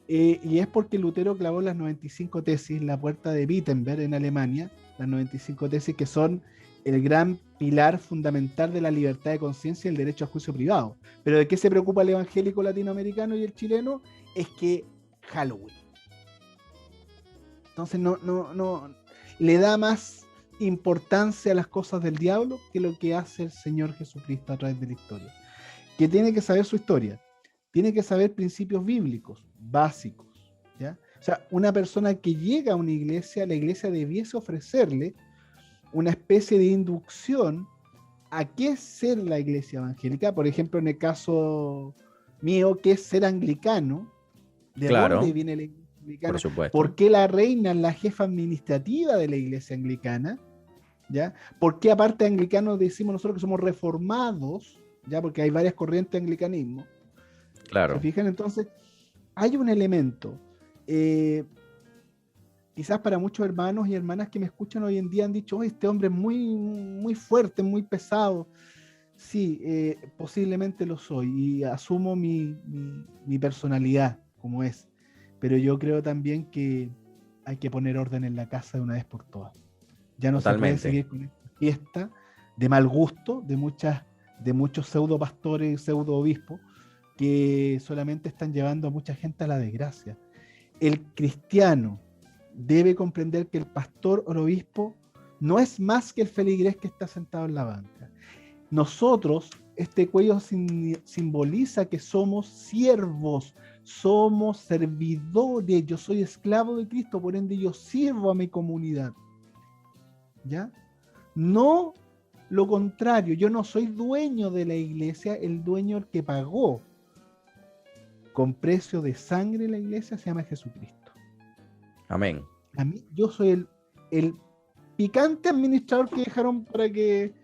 Y es porque Lutero clavó las 95 tesis en la puerta de Wittenberg en Alemania, las 95 tesis que son el gran pilar fundamental de la libertad de conciencia y el derecho al juicio privado. Pero ¿de qué se preocupa el evangélico latinoamericano y el chileno? Es que Halloween. Entonces no le da más importancia a las cosas del diablo que lo que hace el Señor Jesucristo a través de la historia. Que tiene que saber su historia, tiene que saber principios bíblicos básicos, ¿ya? O sea, una persona que llega a una iglesia, la iglesia debiese ofrecerle una especie de inducción a qué es ser la iglesia evangélica. Por ejemplo, en el caso mío, qué es ser anglicano, de claro, dónde viene la iglesia por anglicana, supuesto. por qué la reina es la jefa administrativa de la iglesia anglicana, ¿ya? ¿Por qué aparte de anglicanos decimos nosotros que somos reformados? ¿Ya? Porque hay varias corrientes de anglicanismo. ¿Se Claro, fijan? Entonces, hay un elemento. Quizás para muchos hermanos y hermanas que me escuchan hoy en día han dicho, oh, este hombre es muy, muy fuerte, muy pesado. Sí, posiblemente lo soy y asumo mi personalidad como es. Pero yo creo también que hay que poner orden en la casa de una vez por todas. Ya no se puede totalmente. seguir con esta fiesta de mal gusto de muchos pseudo pastores y pseudo obispos que solamente están llevando a mucha gente a la desgracia. El cristiano debe comprender que el pastor o el obispo no es más que el feligrés que está sentado en la banca. Nosotros, este cuello simboliza que somos siervos, somos servidores. Yo soy esclavo de Cristo, por ende yo sirvo a mi comunidad. ¿Ya? No lo contrario, yo no soy dueño de la iglesia, el dueño el que pagó con precio de sangre la iglesia se llama Jesucristo. Amén. A mí, yo soy el picante administrador que dejaron para que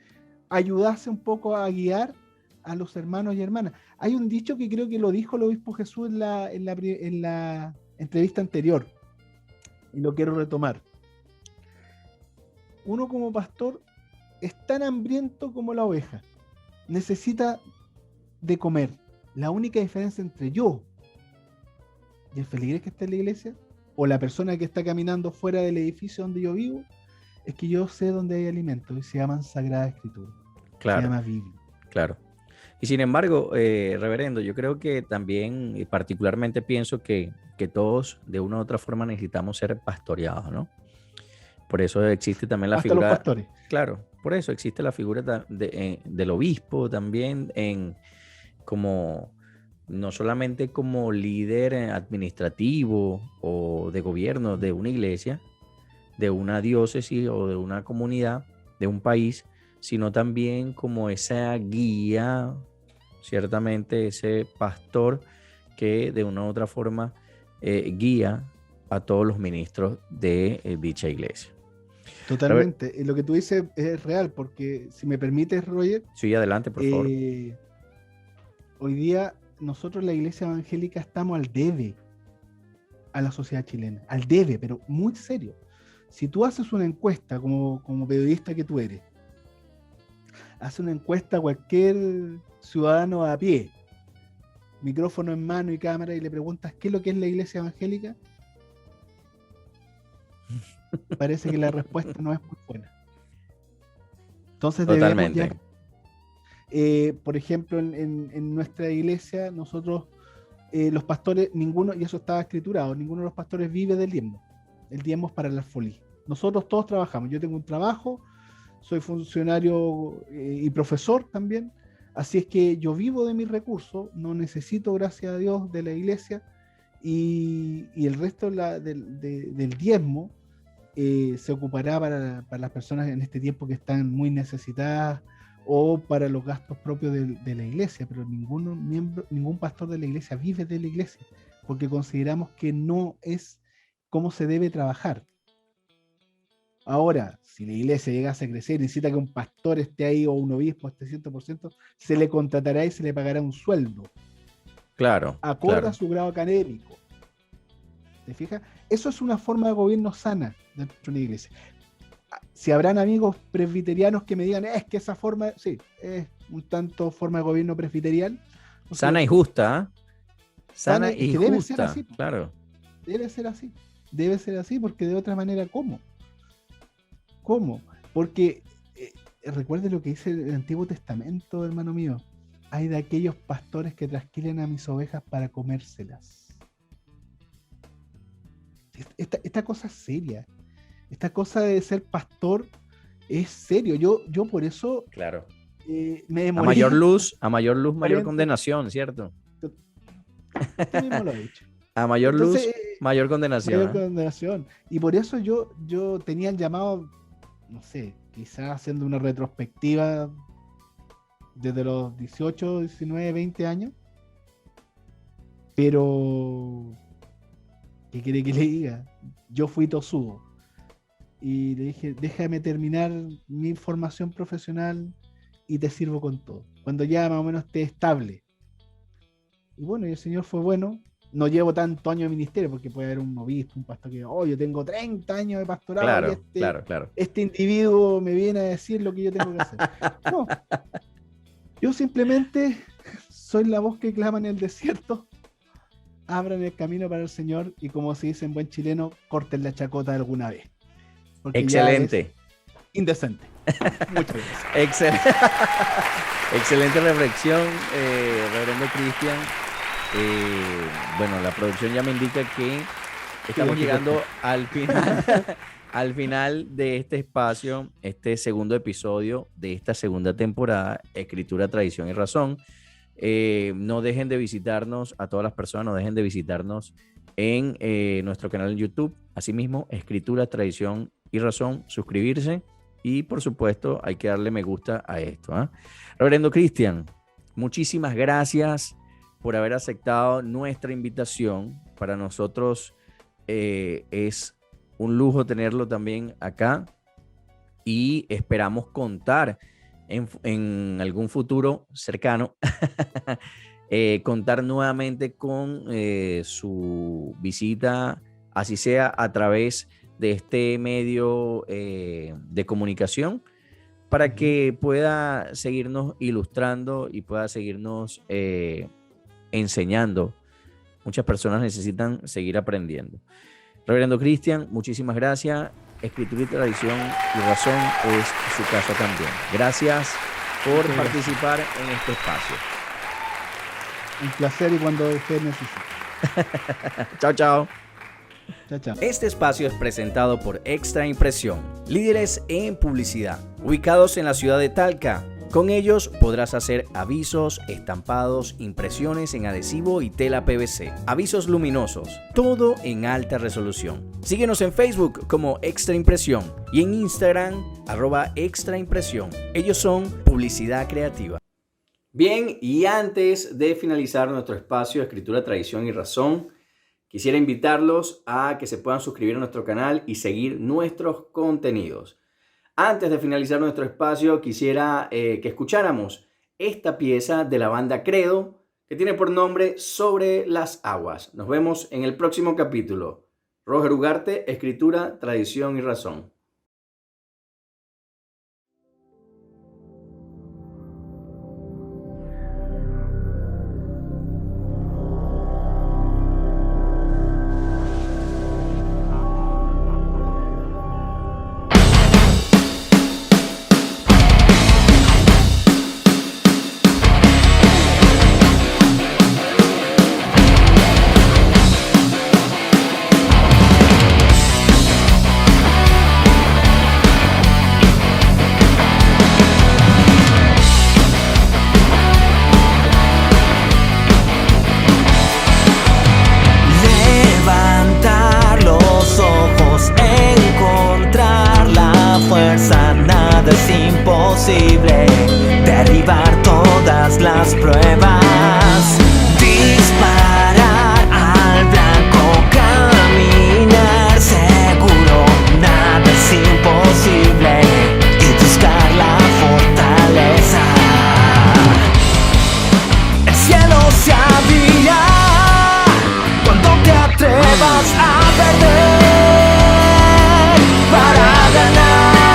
ayudase un poco a guiar a los hermanos y hermanas. Hay un dicho que creo que lo dijo el obispo Jesús en la entrevista anterior, y lo quiero retomar. Uno como pastor es tan hambriento como la oveja. Necesita de comer. La única diferencia entre yo y el feligrés que está en la iglesia, o la persona que está caminando fuera del edificio donde yo vivo, es que yo sé dónde hay alimento y se llaman Sagrada Escritura. Se Claro, llama Biblia. claro. Y sin embargo, reverendo, yo creo que también, y particularmente pienso que todos de una u otra forma necesitamos ser pastoreados, ¿no? Por eso existe también la Hasta los figura, pastores. claro, por eso existe la figura del obispo también como, no solamente como líder administrativo o de gobierno de una iglesia, de una diócesis o de una comunidad, de un país, sino también como esa guía, ciertamente ese pastor que de una u otra forma guía a todos los ministros de dicha iglesia. Totalmente. Lo que tú dices es real, porque si me permites, Roger, Sí, adelante, por favor. hoy día nosotros la iglesia evangélica estamos al debe a la sociedad chilena, al debe, pero muy serio. Si tú haces una encuesta como periodista que tú eres, hace una encuesta a cualquier ciudadano a pie, micrófono en mano y cámara, y le preguntas qué es lo que es la iglesia evangélica, parece que la respuesta no es muy buena. Entonces debemos ya, por ejemplo, en nuestra iglesia, nosotros, los pastores, ninguno, y eso estaba escriturado, ninguno de los pastores vive del diezmo. El diezmo es para la folía. Nosotros todos trabajamos. Yo tengo un trabajo, soy funcionario y profesor también, así es que yo vivo de mis recursos, no necesito, gracias a Dios, de la iglesia, y el resto del diezmo se ocupará para las personas en este tiempo que están muy necesitadas o para los gastos propios de la iglesia, pero ningún pastor de la iglesia vive de la iglesia, porque consideramos que no es cómo se debe trabajar. Ahora, si la iglesia llegase a crecer y necesita que un pastor esté ahí o un obispo esté 100%, se le contratará y se le pagará un sueldo. Claro. Acorde Claro. a su grado académico. ¿Te fijas? Eso es una forma de gobierno sana dentro de una iglesia. si habrán amigos presbiterianos que me digan, es que esa forma, sí, es un tanto forma de gobierno presbiterial. Sana y justa, ¿eh? Sana es y que debe ser justa, así. claro. Debe ser así, porque de otra manera, ¿cómo? ¿Cómo? Porque recuerde lo que dice el Antiguo Testamento, hermano mío. Hay de aquellos pastores que trasquilan a mis ovejas para comérselas. Esta cosa es seria. Esta cosa de ser pastor es serio. Yo por eso Claro. me A demoré. mayor luz, mayor 40. condenación, ¿cierto? Usted mismo lo ha dicho. A mayor Entonces, luz, mayor condenación. Mayor condenación. Y por eso yo tenía el llamado, no sé, quizás haciendo una retrospectiva desde los 18, 19, 20 años. Pero, ¿qué quiere que le diga? Yo fui tosudo. Y le dije, déjame terminar mi formación profesional y te sirvo con todo. Cuando ya más o menos esté estable. Y bueno, y el Señor fue bueno. No llevo tantos años de ministerio, porque puede haber un obispo, un pastor que diga, yo tengo 30 años de pastorado, Claro, y claro. este individuo me viene a decir lo que yo tengo que hacer. No, yo simplemente soy la voz que clama en el desierto. Abran el camino para el Señor y, como se dice en buen chileno, corten la chacota alguna vez. Porque excelente. Ya es indecente. Muchas gracias. Excelente reflexión, reverendo Cristian. Bueno, la producción ya me indica que estamos llegando al final de este espacio, este segundo episodio de esta segunda temporada, Escritura, Tradición y Razón. No dejen de visitarnos, a todas las personas, no dejen de visitarnos en nuestro canal en YouTube. Asimismo, Escritura, Tradición y Razón, suscribirse y, por supuesto, hay que darle me gusta a esto, ¿eh? Reverendo Cristian, muchísimas gracias por haber aceptado nuestra invitación. Para nosotros es un lujo tenerlo también acá y esperamos contar en algún futuro cercano contar nuevamente con su visita, así sea a través de este medio de comunicación, para que pueda seguirnos ilustrando y pueda seguirnos enseñando. Muchas personas necesitan seguir aprendiendo. Reverendo Cristian, muchísimas gracias. Escritura y Tradición y Razón es su casa también. Gracias por participar en este espacio. Un placer, y cuando usted necesite. Chao, chao. Chao, chao. Este espacio es presentado por Extra Impresión, líderes en publicidad, ubicados en la ciudad de Talca. Con ellos podrás hacer avisos, estampados, impresiones en adhesivo y tela PVC, avisos luminosos, todo en alta resolución. Síguenos en Facebook como Extra Impresión y en Instagram @extraimpresión. Ellos son Publicidad Creativa. Bien, y antes de finalizar nuestro espacio de Escritura, Tradición y Razón, quisiera invitarlos a que se puedan suscribir a nuestro canal y seguir nuestros contenidos. Antes de finalizar nuestro espacio, quisiera que escucháramos esta pieza de la banda Credo, que tiene por nombre Sobre las Aguas. Nos vemos en el próximo capítulo. Roger Ugarte, Escritura, Tradición y Razón. Derribar todas las pruebas, disparar al blanco, caminar seguro, nada es imposible, y buscar la fortaleza. El cielo se abrirá cuando te atrevas a perder para ganar.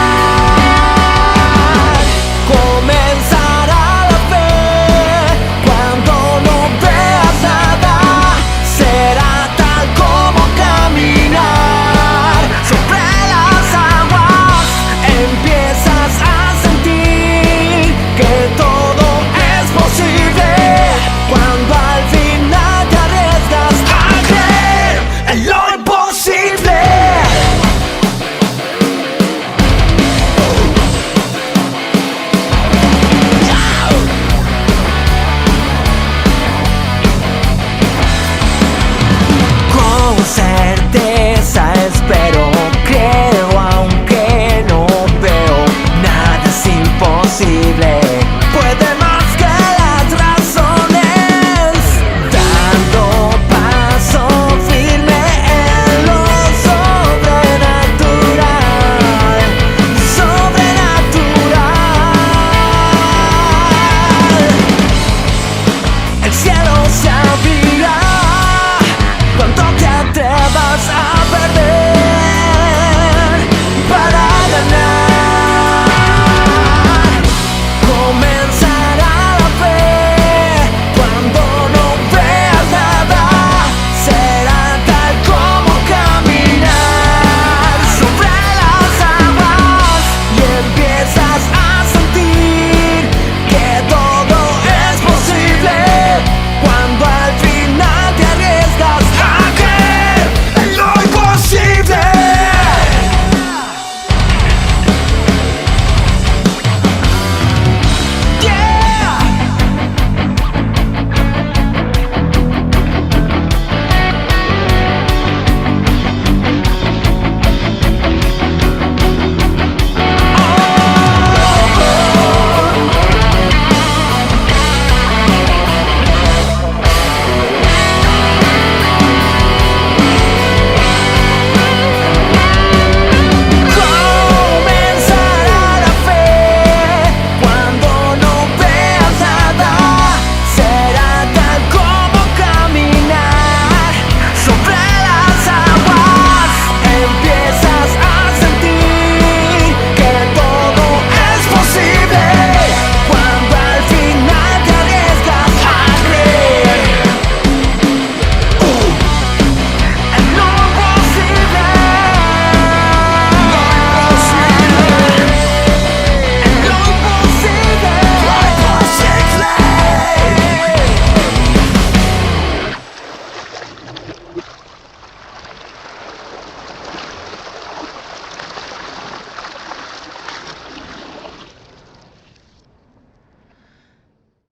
sabía.